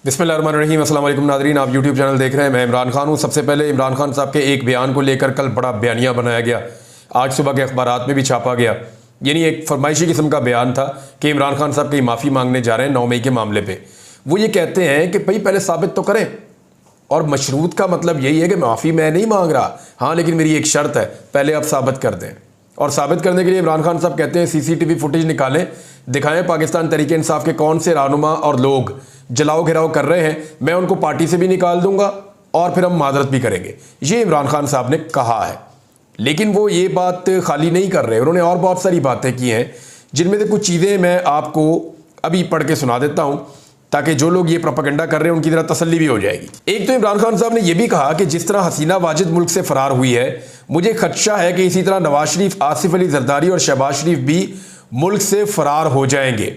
बिस्मिल्लाहिर्रहमानिर्रहीम। अस्सलाम वालेकुम नाज़रीन, आप यूट्यूब चैनल देख रहे हैं। मैं इमरान खान हूँ। सबसे पहले इमरान खान साहब के एक बयान को लेकर कल बड़ा बयानिया बनाया गया, आज सुबह के अखबारात में भी छापा गया। यानी एक फरमाइशी किस्म का बयान था कि इमरान खान साहब कहीं माफ़ी मांगने जा रहे हैं 9 मई के मामले पर। वो ये कहते हैं कि भाई पहले साबित तो करें, और मशरूत का मतलब यही है कि माफ़ी मैं नहीं मांग रहा, हाँ लेकिन मेरी एक शर्त है, पहले आप साबित कर दें। और साबित करने के लिए इमरान खान साहब कहते हैं सीसीटीवी फुटेज निकालें, दिखाएं पाकिस्तान तहरीक इंसाफ के कौन से रहनुमा और लोग जलाओ घिराव कर रहे हैं, मैं उनको पार्टी से भी निकाल दूंगा और फिर हम माजरत भी करेंगे। ये इमरान खान साहब ने कहा है। लेकिन वो ये बात खाली नहीं कर रहे, उन्होंने और बहुत सारी बातें की हैं, जिनमें से कुछ चीज़ें मैं आपको अभी पढ़ के सुना देता हूँ ताकि जो लोग ये प्रोपेगेंडा कर रहे हैं उनकी तरह तसल्ली भी हो जाएगी। एक तो इमरान खान साहब ने यह भी कहा कि जिस तरह हसीना वाजिद मुल्क से फरार हुई है, मुझे खदशा है कि इसी तरह नवाज शरीफ, आसिफ अली जरदारी और शहबाज शरीफ भी मुल्क से फरार हो जाएंगे।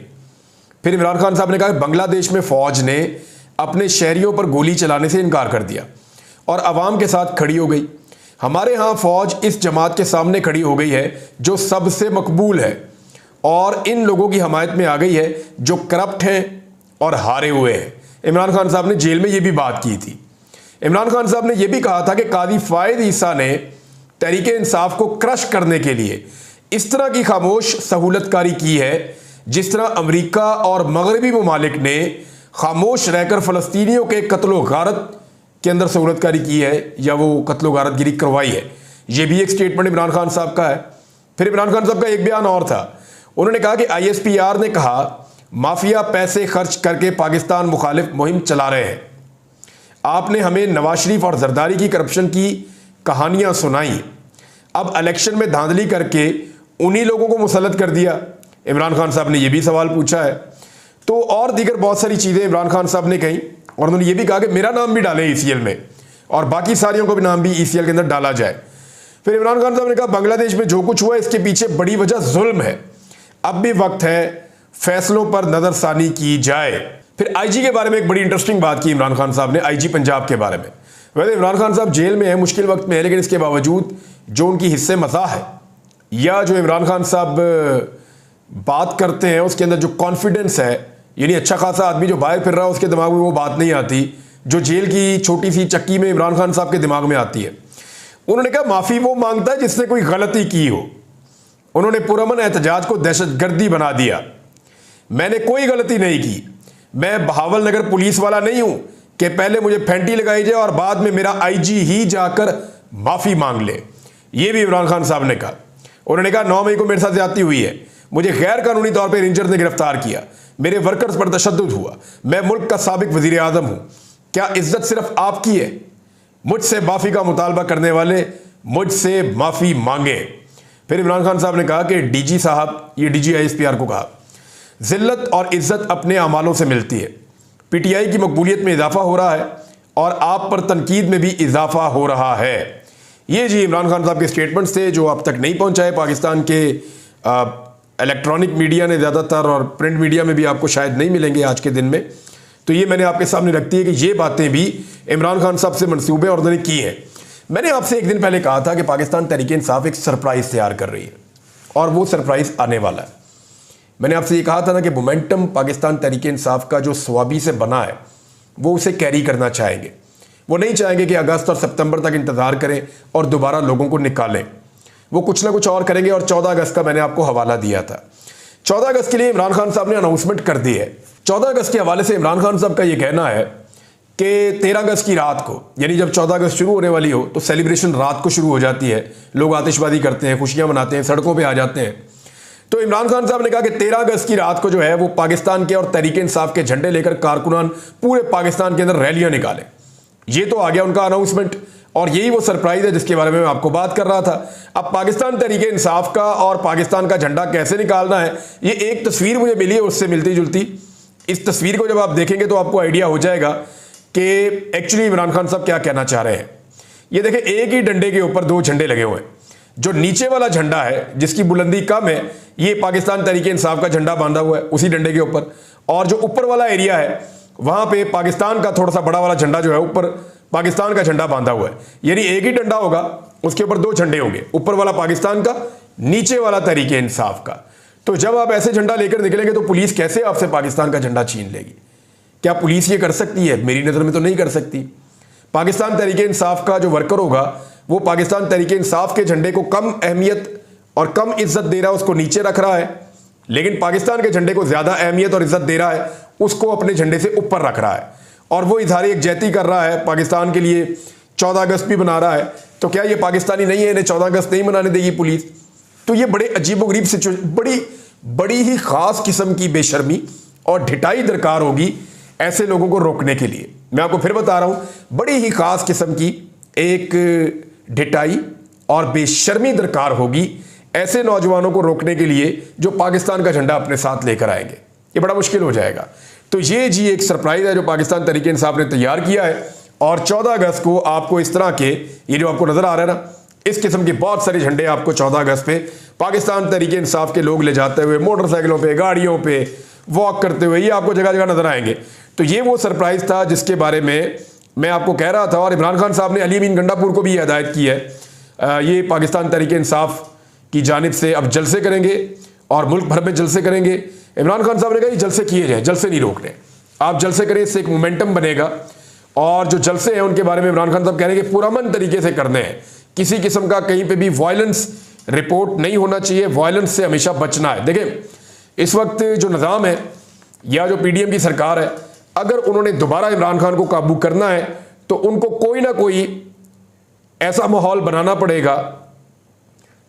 फिर इमरान खान साहब ने कहा कि बांग्लादेश में फौज ने अपने शहरियों पर गोली चलाने से इनकार कर दिया और अवाम के साथ खड़ी हो गई। हमारे यहाँ फौज इस जमात के सामने खड़ी हो गई है जो सबसे मकबूल है और इन लोगों की हमायत में आ गई है जो करप्ट हैं और हारे हुए हैं। इमरान खान साहब ने जेल में यह भी बात की थी। इमरान खान साहब ने यह भी कहा था कि कादी फायद ईसा ने तहरीक इंसाफ को क्रश करने के लिए इस तरह की खामोश सहूलतकारी की है जिस तरह अमेरिका और मगरबी ममालिक ने खामोश रहकर फ़लस्तीनियों के कत्लो गारत के अंदर सहूलतकारी की है या वो कत्लो गारत गिरी करवाई है। यह भी एक स्टेटमेंट इमरान खान साहब का है। फिर इमरान खान साहब का एक बयान और था, उन्होंने कहा कि ISPR ने कहा माफिया पैसे खर्च करके पाकिस्तान मुखालिफ मुहिम चला रहे हैं। आपने हमें नवाज शरीफ और जरदारी की करप्शन की कहानियां सुनाई, अब इलेक्शन में धांधली करके उन्हीं लोगों को मुसल्लत कर दिया। इमरान खान साहब ने यह भी सवाल पूछा है। तो और दीगर बहुत सारी चीज़ें इमरान खान साहब ने कही और उन्होंने ये भी कहा कि मेरा नाम भी डालें ECL में और बाकी सारियों को भी नाम भी ECL के अंदर डाला जाए। फिर इमरान खान साहब ने कहा बांग्लादेश में जो कुछ हुआ इसके पीछे बड़ी वजह जुल्म है, अब भी वक्त है फैसलों पर नजरसानी की जाए। फिर IG के बारे में एक बड़ी इंटरेस्टिंग बात की इमरान खान साहब ने, IG पंजाब के बारे में। वैसे इमरान खान साहब जेल में है, मुश्किल वक्त में है, लेकिन इसके बावजूद जो उनकी हिस्से मज़ा है या जो इमरान खान साहब बात करते हैं उसके अंदर जो कॉन्फिडेंस है, यानी अच्छा खासा आदमी जो बाहर फिर रहा है उसके दिमाग में वो बात नहीं आती जो जेल की छोटी सी चक्की में इमरान खान साहब के दिमाग में आती है। उन्होंने कहा माफ़ी वो मांगता है जिसने कोई गलती की हो। उन्होंने पुरअमन एहतजाज को दहशतगर्दी बना दिया। मैंने कोई गलती नहीं की, मैं बहावल नगर पुलिस वाला नहीं हूं कि पहले मुझे फेंटी लगाई जाए और बाद में मेरा IG ही जाकर माफ़ी मांग ले। यह भी इमरान खान साहब ने कहा। उन्होंने कहा 9 मई को मेरे साथ ज्यादती हुई है, मुझे गैर कानूनी तौर पर रेंजर ने गिरफ्तार किया, मेरे वर्कर्स पर तशद्दुद हुआ, मैं मुल्क का साबिक वजीर आजम हूं, क्या इज्जत सिर्फ आपकी है? मुझसे माफ़ी का मुतालबा करने वाले मुझसे माफ़ी मांगे। फिर इमरान खान साहब ने कहा कि DG साहब, ये DG ISPR को कहा, जिल्लत और इज्जत अपने अमालों से मिलती है। PTI की मकबूलियत में इजाफा हो रहा है और आप पर तनकीद में भी इजाफा हो रहा है। ये जी इमरान खान साहब के स्टेटमेंट्स थे जो अब तक नहीं पहुंचाए पाकिस्तान के इलेक्ट्रॉनिक मीडिया ने ज़्यादातर, और प्रिंट मीडिया में भी आपको शायद नहीं मिलेंगे आज के दिन में। तो ये मैंने आपके सामने रखती है कि ये बातें भी इमरान खान साहब से मंसूबे और उन्होंने की हैं। मैंने आपसे एक दिन पहले कहा था कि पाकिस्तान तहरीक इंसाफ एक सरप्राइज़ तैयार कर रही है और वो सरप्राइज़ आने वाला है। मैंने आपसे ये कहा था ना कि मोमेंटम पाकिस्तान तहरीक इंसाफ का जो स्वाबी से बना है वो उसे कैरी करना चाहेंगे। वो नहीं चाहेंगे कि अगस्त और सितंबर तक इंतज़ार करें और दोबारा लोगों को निकालें। वो कुछ ना कुछ और करेंगे और 14 अगस्त का मैंने आपको हवाला दिया था। 14 अगस्त के लिए इमरान खान साहब ने अनाउंसमेंट कर दी है। 14 अगस्त के हवाले से इमरान खान साहब का ये कहना है कि 13 अगस्त की रात को, यानी जब 14 अगस्त शुरू होने वाली हो तो सेलिब्रेशन रात को शुरू हो जाती है, लोग आतिशबाजी करते हैं, खुशियाँ मनाते हैं, सड़कों पर आ जाते हैं। तो इमरान खान साहब ने कहा कि 13 अगस्त की रात को जो है वो पाकिस्तान के और तहरीक इंसाफ के झंडे लेकर कारकुनान पूरे पाकिस्तान के अंदर रैलियां निकालें। ये तो आ गया उनका अनाउंसमेंट और यही वो सरप्राइज है जिसके बारे में मैं आपको बात कर रहा था। अब पाकिस्तान तहरीक इंसाफ का और पाकिस्तान का झंडा कैसे निकालना है, ये एक तस्वीर मुझे मिली है उससे मिलती जुलती। इस तस्वीर को जब आप देखेंगे तो आपको आइडिया हो जाएगा कि एक्चुअली इमरान खान साहब क्या कहना चाह रहे हैं। ये देखें, एक ही डंडे के ऊपर 2 झंडे लगे हुए हैं। जो नीचे वाला झंडा है जिसकी बुलंदी कम है, ये पाकिस्तान तहरीक इंसाफ का झंडा बांधा हुआ है उसी डंडे के ऊपर, और जो ऊपर वाला एरिया है वहां पे पाकिस्तान का थोड़ा सा बड़ा वाला झंडा जो है ऊपर पाकिस्तान का झंडा बांधा हुआ है। यानी एक ही डंडा होगा, उसके ऊपर 2 झंडे होंगे, ऊपर वाला पाकिस्तान का, नीचे वाला तहरीक इंसाफ का। तो जब आप ऐसे झंडा लेकर निकलेंगे तो पुलिस कैसे आपसे पाकिस्तान का झंडा छीन लेगी? क्या पुलिस ये कर सकती है? मेरी नज़र में तो नहीं कर सकती। पाकिस्तान तहरीक इंसाफ का जो वर्कर होगा वो पाकिस्तान तहरीक इंसाफ के झंडे को कम अहमियत और कम इज्जत दे रहा है, उसको नीचे रख रहा है, लेकिन पाकिस्तान के झंडे को ज़्यादा अहमियत और इज्जत दे रहा है, उसको अपने झंडे से ऊपर रख रहा है और वो इजहार यकजहती कर रहा है। पाकिस्तान के लिए 14 अगस्त भी बना रहा है, तो क्या ये पाकिस्तानी नहीं है? इन्हें 14 अगस्त नहीं मनाने देगी पुलिस? तो ये बड़े अजीबोगरीब सिचुएशन, बड़ी ही ख़ास किस्म की बेशर्मी और ढिठाई दरकार होगी ऐसे लोगों को रोकने के लिए। मैं आपको फिर बता रहा हूँ, बड़ी ही ख़ास किस्म की एक ढिठाई और बेशर्मी दरकार होगी ऐसे नौजवानों को रोकने के लिए जो पाकिस्तान का झंडा अपने साथ लेकर आएंगे। ये बड़ा मुश्किल हो जाएगा। तो ये जी एक सरप्राइज़ है जो पाकिस्तान तहरीक इंसाफ ने तैयार किया है और 14 अगस्त को आपको इस तरह के, ये जो आपको नज़र आ रहा है ना, इस किस्म के बहुत सारे झंडे आपको 14 अगस्त पे पाकिस्तान तहरीक इंसाफ के लोग ले जाते हुए मोटरसाइकिलों पे, गाड़ियों पे वॉक करते हुए, ये आपको जगह जगह नजर आएंगे। तो ये वो सरप्राइज़ था जिसके बारे में मैं आपको कह रहा था। और इमरान खान साहब ने अली अमीन गंडापुर को भी ये हिदायत की है, ये पाकिस्तान तहरीक इंसाफ की जानिब से अब जलसे करेंगे और मुल्क भर में जलसे करेंगे। इमरान खान साहब ने कहा ये जलसे किए जाए, जलसे नहीं रोकने, आप जलसे करें, इससे एक मोमेंटम बनेगा। और जो जलसे हैं उनके बारे में इमरान खान साहब कह रहे हैं कि पुरअमन तरीके से करने हैं, किसी किस्म का कहीं पे भी वायलेंस रिपोर्ट नहीं होना चाहिए, वायलेंस से हमेशा बचना है। देखें, इस वक्त जो निज़ाम है या जो पीडीएम की सरकार है, अगर उन्होंने दोबारा इमरान खान को काबू करना है तो उनको कोई ना कोई ऐसा माहौल बनाना पड़ेगा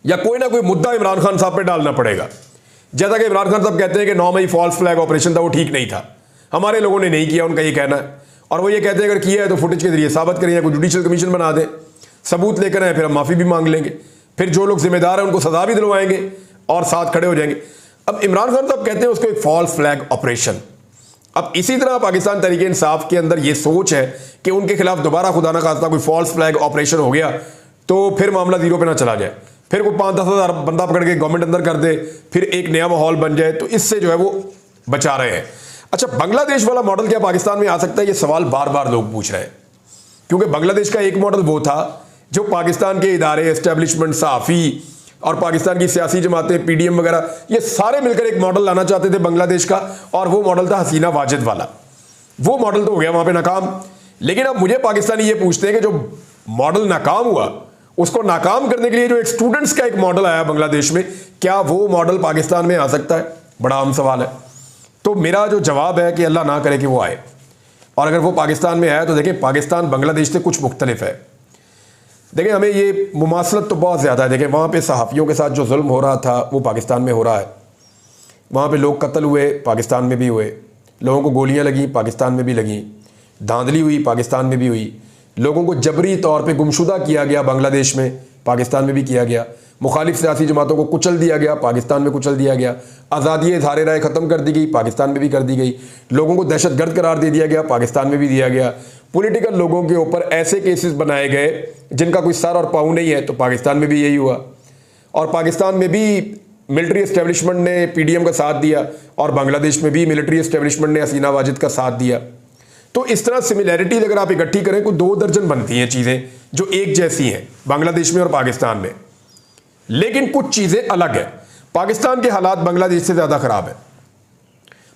या कोई ना कोई मुद्दा इमरान खान साहब पे डालना पड़ेगा। जैसा कि इमरान खान साहब कहते हैं कि 9 मई फॉल्स फ्लैग ऑपरेशन था, वो ठीक नहीं था, हमारे लोगों ने नहीं किया, उनका ये कहना है। और वो ये कहते हैं अगर किया है तो फुटेज के जरिए साबित करें या कोई जुडिशल कमीशन बना दें, सबूत लेकर आए, फिर हम माफ़ी भी मांग लेंगे, फिर जो लोग जिम्मेदार हैं उनको सजा भी दिलवाएंगे और साथ खड़े हो जाएंगे। अब इमरान खान साहब कहते हैं उसको एक फॉल्स फ्लैग ऑपरेशन। अब इसी तरह पाकिस्तान तहरीक इंसाफ के अंदर ये सोच है कि उनके खिलाफ दोबारा खुदा ना खास्ता कोई फॉल्स फ्लैग ऑपरेशन हो गया तो फिर मामला जीरो पे ना चला जाए, फिर कोई 5-10 हज़ार बंदा पकड़ के गवर्नमेंट अंदर कर दे, फिर एक नया माहौल बन जाए। तो इससे जो है वो बचा रहे हैं। अच्छा, बांग्लादेश वाला मॉडल क्या पाकिस्तान में आ सकता है? ये सवाल बार बार लोग पूछ रहे हैं, क्योंकि बांग्लादेश का एक मॉडल वो था जो पाकिस्तान के इदारे, एस्टेब्लिशमेंट, सहाफ़ी और पाकिस्तान की सियासी जमातें, पीडीएम वगैरह, ये सारे मिलकर एक मॉडल लाना चाहते थे बांग्लादेश का, और वो मॉडल था हसीना वाजिद वाला। वो मॉडल तो हो गया वहां पे नाकाम। लेकिन अब मुझे पाकिस्तानी ये पूछते हैं कि जो मॉडल नाकाम हुआ उसको नाकाम करने के लिए जो एक स्टूडेंट्स का एक मॉडल आया बांग्लादेश में, क्या वो मॉडल पाकिस्तान में आ सकता है? बड़ा आम सवाल है। तो मेरा जो जवाब है कि अल्लाह ना करे कि वो आए, और अगर वो पाकिस्तान में आया तो देखें पाकिस्तान बांग्लादेश से कुछ मुख्तलिफ है। देखें, हमें ये मुमासलत तो बहुत ज़्यादा है। देखें, वहाँ पे सहाफ़ियों के साथ जो जुल्म हो रहा था वो पाकिस्तान में हो रहा है, वहाँ पे लोग कत्ल हुए, पाकिस्तान में भी हुए, लोगों को गोलियाँ लगी, पाकिस्तान में भी लगी, धांधली हुई, पाकिस्तान में भी हुई, लोगों को जबरी तौर पे गुमशुदा किया गया बांग्लादेश में, पाकिस्तान में भी किया गया, मुखालिफ सियासी जमातों को कुचल दिया गया, पाकिस्तान में कुचल दिया गया, आज़ादी इज़हार राय ख़त्म कर दी गई, पाकिस्तान में भी कर दी गई, लोगों को दहशतगर्द करार दे दिया गया, पाकिस्तान में भी दिया गया, पॉलिटिकल लोगों के ऊपर ऐसे केसेस बनाए गए जिनका कोई सर और पाँव नहीं है, तो पाकिस्तान में भी यही हुआ। और पाकिस्तान में भी मिलिट्री एस्टेब्लिशमेंट ने पीडीएम का साथ दिया और बांग्लादेश में भी मिलिट्री एस्टेब्लिशमेंट ने हसीना वाजिद का साथ दिया। तो इस तरह सिमिलैरिटीज अगर आप इकट्ठी करें कोई 2 दर्जन बनती हैं चीज़ें जो एक जैसी हैं बांग्लादेश में और पाकिस्तान में, लेकिन कुछ चीज़ें अलग है। पाकिस्तान के हालात बांग्लादेश से ज़्यादा ख़राब है,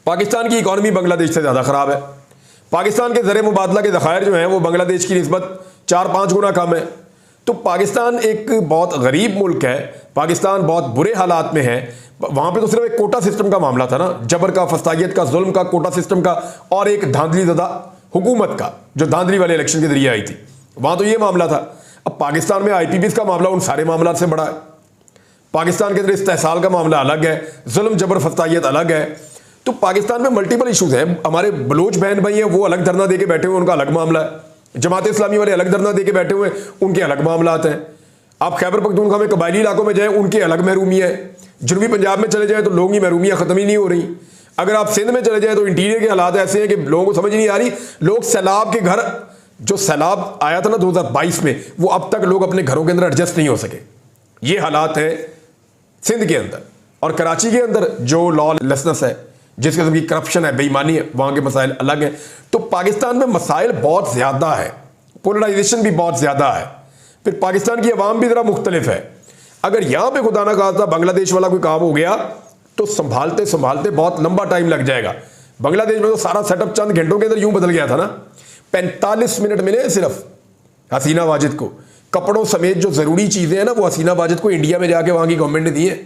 पाकिस्तान की इकॉनमी बांग्लादेश से ज़्यादा ख़राब है, पाकिस्तान के ज़र मुबादला के ज़खायर जो हैं वो बांग्लादेश की निस्बत 4-5 गुना कम है। तो पाकिस्तान एक बहुत गरीब मुल्क है, पाकिस्तान बहुत बुरे हालात में है। वहाँ पे तो सिर्फ एक कोटा सिस्टम का मामला था ना, जबर का, फसाइयत का, जुल्म का, कोटा सिस्टम का, और एक धांधली ज़दा हुकूमत का जो धांधली वाले इलेक्शन के जरिए आई थी, वहाँ तो ये मामला था। अब पाकिस्तान में IPPs का मामला उन सारे मामला से बड़ा है। पाकिस्तान के अंदर इस्तेहसाल का मामला अलग है, जुल्म जबर फसाइयत अलग है। तो पाकिस्तान में मल्टीपल इशूज़ हैं। हमारे बलोच बहन भाई हैं, वो अलग धरना दे के बैठे हुए, उनका अलग मामला है। जमात इस्लामी वाले अलग धरना दे के बैठे हुए, उनके अलग मामला आते हैं। आप खैबर पख्तूनख्वा में कबायली इलाकों में जाएं, उनकी अलग महरूमियाँ है। जनूबी पंजाब में चले जाएं तो लोगों की महरूमियाँ ख़त्म ही नहीं हो रही। अगर आप सिंध में चले जाएं तो इंटीरियर के हालात ऐसे हैं कि लोगों को समझ नहीं आ रही। लोग सैलाब के घर, जो सैलाब आया था ना 2022 में, वो अब तक लोग अपने घरों के अंदर एडजस्ट नहीं हो सके। ये हालात है सिंध के अंदर। और कराची के अंदर जो लॉलेसनेस है, जिस किस्म की करप्शन है, बेईमानी है, वहाँ के मसाइल अलग हैं। तो पाकिस्तान में मसाइल बहुत ज़्यादा है, पोलराइजेशन भी बहुत ज़्यादा है। फिर पाकिस्तान की अवाम भी ज़रा मुख्तलिफ है। अगर यहाँ पे खुदा ना खास्ता बांग्लादेश वाला कोई काम हो गया तो संभालते संभालते बहुत लंबा टाइम लग जाएगा। बांग्लादेश में तो सारा सेटअप चंद घंटों के अंदर यूं बदल गया था ना। 45 मिनट मिले सिर्फ हसीना वाजिद को, कपड़ों समेत जो ज़रूरी चीज़ें हैं ना वो हसीना वाजिद को इंडिया में जाके वहाँ की गवर्नमेंट ने दी है।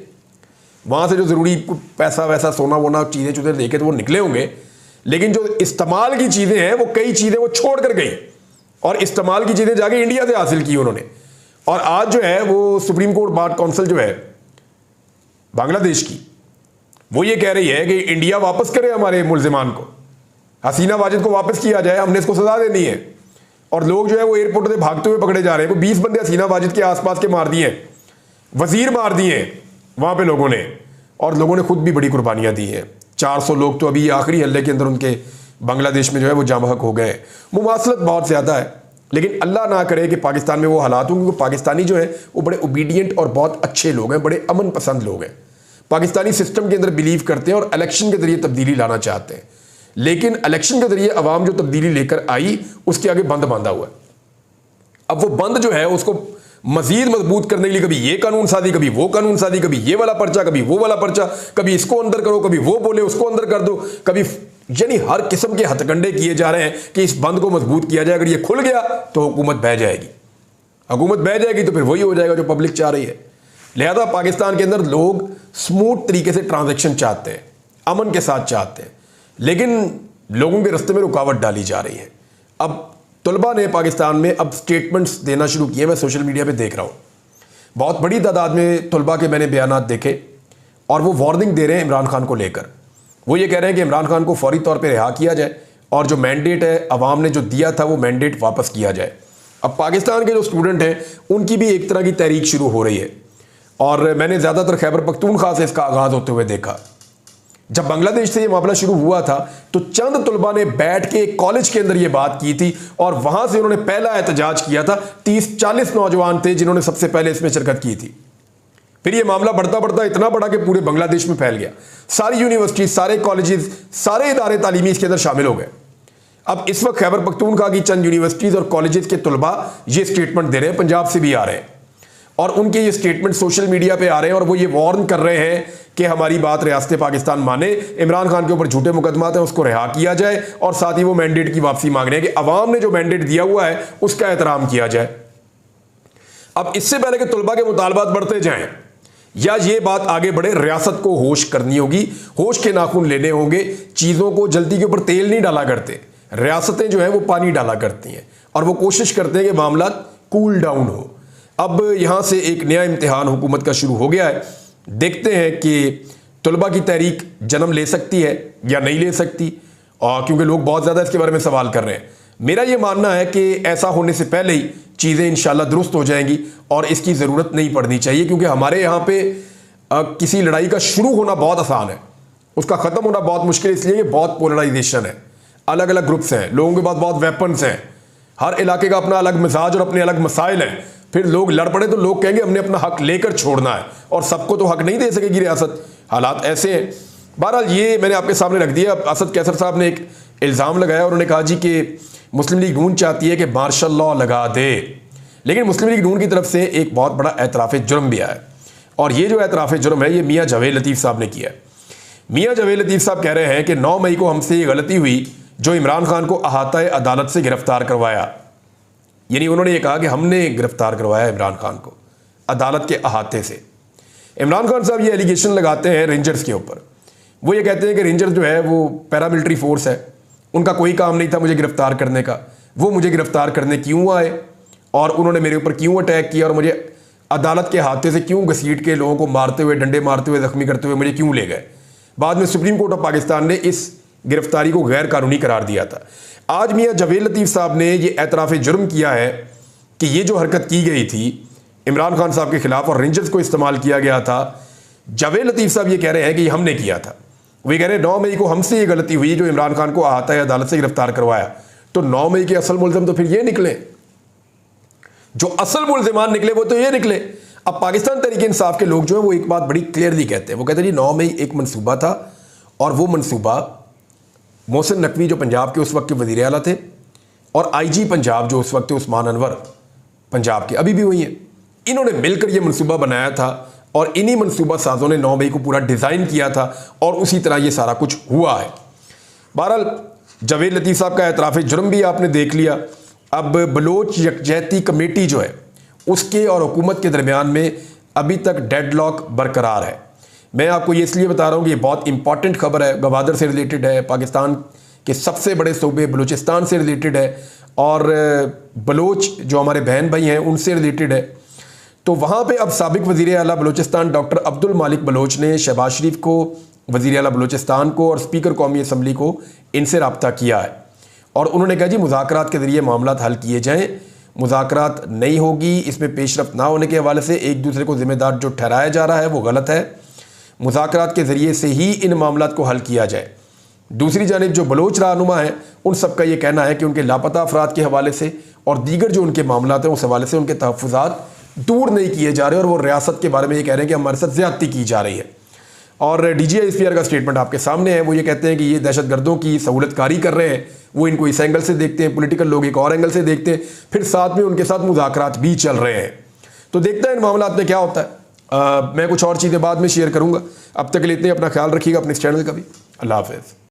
वहाँ से जो ज़रूरी पैसा वैसा सोना वोना चीज़ें चुज़ें देखे तो वो निकले होंगे, लेकिन जो इस्तेमाल की चीज़ें हैं वो कई चीज़ें वो छोड़ कर गई और इस्तेमाल की चीज़ें जाके इंडिया से हासिल की उन्होंने। और आज जो है वो सुप्रीम कोर्ट बार काउंसिल जो है बांग्लादेश की, वो ये कह रही है कि इंडिया वापस करे हमारे मुल्जिमान को, हसीना वाजिद को वापस किया जाए, हमने इसको सजा देनी है। और लोग जो है वो एयरपोर्ट से भागते हुए पकड़े जा रहे हैं। वो 20 बंदे हसीना वाजिद के आसपास के मार दिए, वजीर मार दिए वहां पे लोगों ने, और लोगों ने खुद भी बड़ी कुर्बानियां दी हैं। 400 लोग तो अभी आखिरी हल्ले के अंदर उनके बांग्लादेश में जो है वो जामहक हो गए। मुमासलत बहुत ज़्यादा है, लेकिन अल्लाह ना करे कि पाकिस्तान में वो हालात हों, क्योंकि पाकिस्तानी जो है वो बड़े ओबीडियंट और बहुत अच्छे लोग हैं, बड़े अमन पसंद लोग हैं, पाकिस्तानी सिस्टम के अंदर बिलीव करते हैं और इलेक्शन के जरिए तब्दीली लाना चाहते हैं। लेकिन इलेक्शन के जरिए अवाम जो तब्दीली लेकर आई उसके आगे बंद बांधा हुआ है। अब वो बंद जो है उसको मजीद मजबूत करने के लिए कभी ये कानून साजी, कभी वो कानून साजी, कभी ये वाला पर्चा, कभी वो वाला पर्चा, कभी इसको अंदर करो, कभी वो बोले उसको अंदर कर दो, कभी, यानी हर किस्म के हथकंडे किए जा रहे हैं कि इस बंद को मजबूत किया जाए। अगर ये खुल गया तो हुकूमत बह जाएगी, हुकूमत बह जाएगी तो फिर वही हो जाएगा जो पब्लिक चाह रही है। लिहाजा पाकिस्तान के अंदर लोग स्मूथ तरीके से ट्रांजैक्शन चाहते हैं, अमन के साथ चाहते हैं, लेकिन लोगों के रास्ते में रुकावट डाली जा रही है। अब तलबा ने पाकिस्तान में अब स्टेटमेंट्स देना शुरू किए। मैं सोशल मीडिया पे देख रहा हूँ बहुत बड़ी तादाद में तलबा के मैंने बयानात देखे और वो वार्निंग दे रहे हैं इमरान खान को लेकर। वो ये कह रहे हैं कि इमरान खान को फौरी तौर पे रिहा किया जाए और जो मैंडेट है अवाम ने जो दिया था वो मैंडेट वापस किया जाए। अब पाकिस्तान के जो स्टूडेंट हैं उनकी भी एक तरह की तहरीक शुरू हो रही है और मैंने ज़्यादातर खैबर पख्तूनख्वा से इसका आगाज़ होते हुए देखा। जब बांग्लादेश से ये मामला शुरू हुआ था तो चंद तलबा ने बैठ के एक कॉलेज के अंदर ये बात की थी और वहां से उन्होंने पहला एहतजाज किया था। 30-40 नौजवान थे जिन्होंने सबसे पहले इसमें शिरकत की थी। फिर ये मामला बढ़ता बढ़ता इतना बड़ा कि पूरे बांग्लादेश में फैल गया। सारी यूनिवर्सिटी, सारे कॉलेजेस, सारे इदारे तालीमी इसके अंदर शामिल हो गए। अब इस वक्त खैबर पख्तूनख्वा की चंद यूनिवर्सिटीज़ और कॉलेजेस के तलबा ये स्टेटमेंट दे रहे हैं, पंजाब से भी आ रहे हैं और उनके ये स्टेटमेंट सोशल मीडिया पे आ रहे हैं और वो ये वार्न कर रहे हैं कि हमारी बात रियासत पाकिस्तान माने, इमरान खान के ऊपर झूठे मुकदमात हैं उसको रिहा किया जाए और साथ ही वो मैंडेट की वापसी मांग रहे हैं कि अवाम ने जो मैंडेट दिया हुआ है उसका एहतराम किया जाए। अब इससे पहले कि तलबा के मुतालबात बढ़ते जाएं या ये बात आगे बढ़े, रियासत को होश करनी होगी, होश के नाखून लेने होंगे। चीज़ों को जल्दी के ऊपर तेल नहीं डाला करते, रियासतें जो है वो पानी डाला करती हैं और वो कोशिश करते हैं कि मामला कूल डाउन हो। अब यहाँ से एक नया इम्तिहान हुकूमत का शुरू हो गया है। देखते हैं कि तलबा की तहरीक जन्म ले सकती है या नहीं ले सकती, और क्योंकि लोग बहुत ज़्यादा इसके बारे में सवाल कर रहे हैं। मेरा ये मानना है कि ऐसा होने से पहले ही चीज़ें इंशाल्लाह दुरुस्त हो जाएंगी और इसकी ज़रूरत नहीं पड़नी चाहिए, क्योंकि हमारे यहाँ पे किसी लड़ाई का शुरू होना बहुत आसान है, उसका ख़त्म होना बहुत मुश्किल, इसलिए बहुत पोलराइजेशन है, अलग अलग ग्रुप्स हैं, लोगों के पास बहुत वेपन्स हैं, हर इलाके का अपना अलग मिजाज और अपने अलग मसाइल हैं। फिर लोग लड़ पड़े तो लोग कहेंगे हमने अपना हक लेकर छोड़ना है, और सबको तो हक नहीं दे सकेगी रियासत, हालात ऐसे हैं। बहरहाल ये मैंने आपके सामने रख दिया। असद कैसर साहब ने एक इल्ज़ाम लगाया, उन्होंने कहा जी कि मुस्लिम लीग नून चाहती है कि मार्शल लॉ लगा दे, लेकिन मुस्लिम लीग नून की तरफ से एक बहुत बड़ा एतराफ़ जुर्म भी आया है और ये जो एतराफ़ जुर्म है ये मियाँ जावेद लतीफ़ साहब ने किया है। मियाँ जावेद लतीफ़ साहब कह रहे हैं कि 9 मई को हमसे ये गलती हुई जो इमरान खान को अहाता अदालत से गिरफ्तार करवाया, यानी उन्होंने ये कहा कि हमने गिरफ्तार करवाया इमरान खान को अदालत के अहाते से। इमरान खान साहब ये एलिगेशन लगाते हैं रेंजर्स के ऊपर। वो ये कहते हैं कि रेंजर्स जो है वो पैरामिलिट्री फोर्स है, उनका कोई काम नहीं था मुझे गिरफ्तार करने का, वो मुझे गिरफ्तार करने क्यों आए और उन्होंने मेरे ऊपर क्यों अटैक किया और मुझे अदालत के हाथे से क्यों घसीट के लोगों को मारते हुए, डंडे मारते हुए, जख्मी करते हुए मुझे क्यों ले गए। बाद में सुप्रीम कोर्ट ऑफ पाकिस्तान ने इस गिरफ्तारी को गैर कानूनी करार दिया था। आज मियाँ जावेद लतीफ़ साहब ने ये एतराफ़ जुर्म किया है कि ये जो हरकत की गई थी इमरान खान साहब के खिलाफ और रेंजर्स को इस्तेमाल किया गया था, जावेद लतीफ़ साहब ये कह रहे हैं कि हमने किया था। वे कह रहे हैं 9 मई को हमसे ये गलती हुई जो इमरान खान को अहाता है अदालत से गिरफ्तार करवाया। तो 9 मई के असल मुल्ज़िम तो फिर ये निकले, जो असल मुल्ज़िमान निकले वो तो ये निकले। अब पाकिस्तान तहरीक इंसाफ के लोग जो है वो एक बात बड़ी क्लियरली कहते हैं, वो कहते हैं जी 9 मई एक मनसूबा था और वो मनसूबा मोहसिन नकवी जो पंजाब के उस वक्त के वज़ीर आला थे और IG पंजाब जो उस वक्त उस्मान अनवर पंजाब के अभी भी वही हैं, इन्होंने मिलकर ये मनसूबा बनाया था और इन्हीं मनसूबा साजों ने 9 मई को पूरा डिज़ाइन किया था और उसी तरह ये सारा कुछ हुआ है। बहरहाल जावेद लतीफ़ साहब का एतराफ़ जुर्म भी आपने देख लिया। अब बलोच यकजहती कमेटी जो है उसके और हुकूमत के दरमियान में अभी तक डेडलॉक बरकरार है। मैं आपको ये इसलिए बता रहा हूँ कि ये बहुत इंपॉर्टेंट खबर है, गवादर से रिलेटेड है, पाकिस्तान के सबसे बड़े सूबे बलूचिस्तान से रिलेटेड है और बलोच जो हमारे बहन भाई हैं उनसे रिलेटेड है। तो वहाँ पे अब साबिक वज़ीर आला बलूचिस्तान डॉक्टर अब्दुल मालिक बलोच ने शहबाज शरीफ को, वज़ीर आला बलूचिस्तान को और स्पीकर कौमी असम्बली को इनसे रब्ता किया है और उन्होंने कहा जी मुज़ाकरात के ज़रिए मामलात हल किए जाएँ। मुज़ाकरात नहीं होगी, इसमें पेशरफ्त ना होने के हवाले से एक दूसरे को ज़िम्मेदार जो ठहराया जा रहा है वो गलत है। मुज़ाकरात के ज़रिए से ही इन मामलात को हल किया जाए। दूसरी जानिब जो बलोच रहनुमा हैं उन सब का ये कहना है कि उनके लापता अफराद के हवाले से और दीगर जो उनके मामलात हैं उस हवाले से उनके तहफ़्फ़ुज़ात दूर नहीं किए जा रहे और वो रियासत के बारे में ये कह रहे हैं कि हमारे साथ ज़्यादती की जा रही है। और DGI का स्टेटमेंट आपके सामने है। वो ये कहते हैं कि ये दहशतगर्दों की सहूलतकारी कर रहे हैं, वो इनको इस एंगल से देखते हैं, पॉलिटिकल लोग एक और एंगल से देखते हैं, फिर साथ में उनके साथ मुज़ाकरात भी चल रहे हैं। तो देखते हैं इन मामलात में क्या होता है। मैं कुछ और चीज़ें बाद में शेयर करूँगा। अब तक के लिए इतने, अपना ख्याल रखिएगा, अपने इस चैनल का भी। अल्लाह हाफ़िज़।